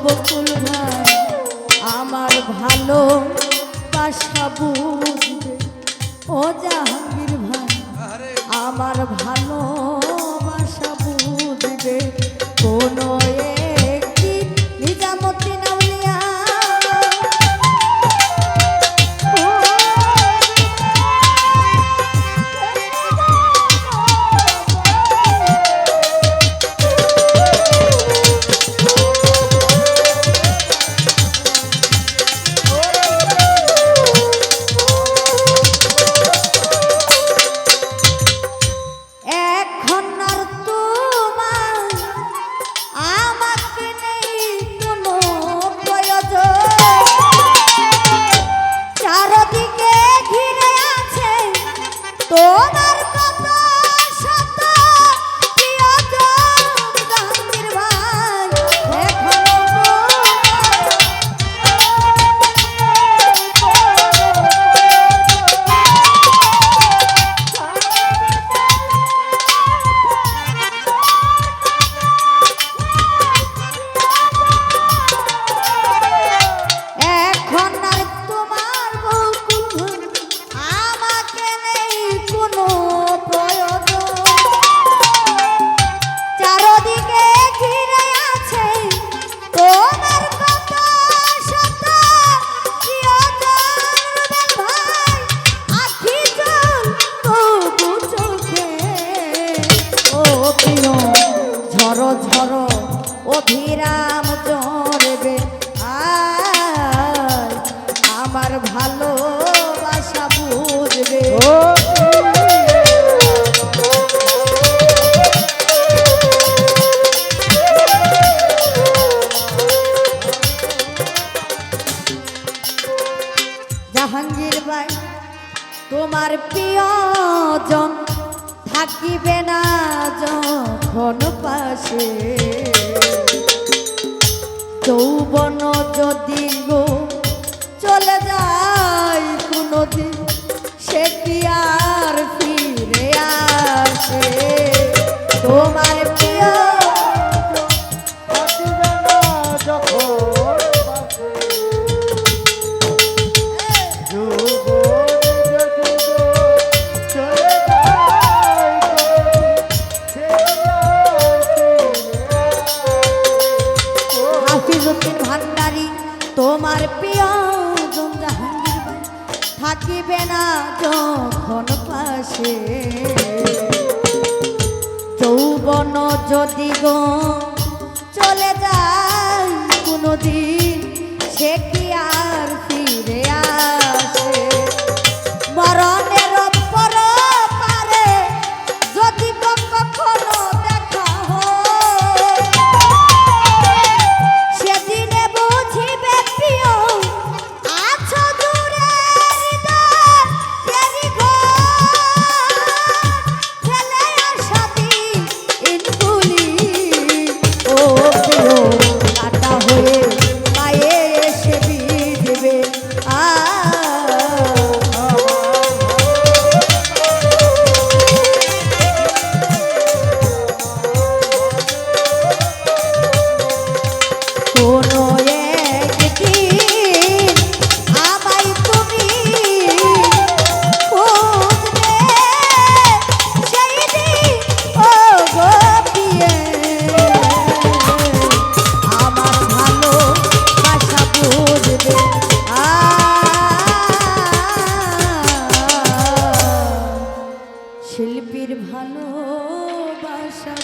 বকুল ভাই আমার ভালো বাসা বুঝবে, ও জাহাঙ্গীর ভাই আমার ভালো বাসা বুঝবে, কোনো একদিন নিজামুদ্দিন আউলিয়া ঝড়ো ঝড়ো অভিরাম চড়বে, আমার ভালোবাসা বুঝবে, জাহাঙ্গীর ভাই তোমার প্রিয়জন থাকিবে না যখন পাশে, যৌবন যদি গো চলে যায় কোনদিন সে কি আর ফিরে আসে, তোমার প্রিয় থাকিবে না যখন পাশে, ভান্ডারী তোমার প্রিয়জন জাহাঙ্গীর ভাই থাকিবে না যখন পাশে, যৌবন যদি গো চলে যায় কোনদিন সে কি আর ফিরে আসে, মরণের পর পারে যদি কখনো দেখা হয় সেদিনে বুঝিবে প্রিয় আছো দূরে হৃদয় তেরি ঘর ফেলে আসাদি ইনগুলি, ও প্রিয় কাটা হয়ে পায়ে এসে বিঁধবে, কোনো একদিন আমায় তুমি খুঁজবে, সেই দিন ও গো প্রিয়ে আমার ভালোবাসা বুঝবে, শিল্পীর ভালোবাসা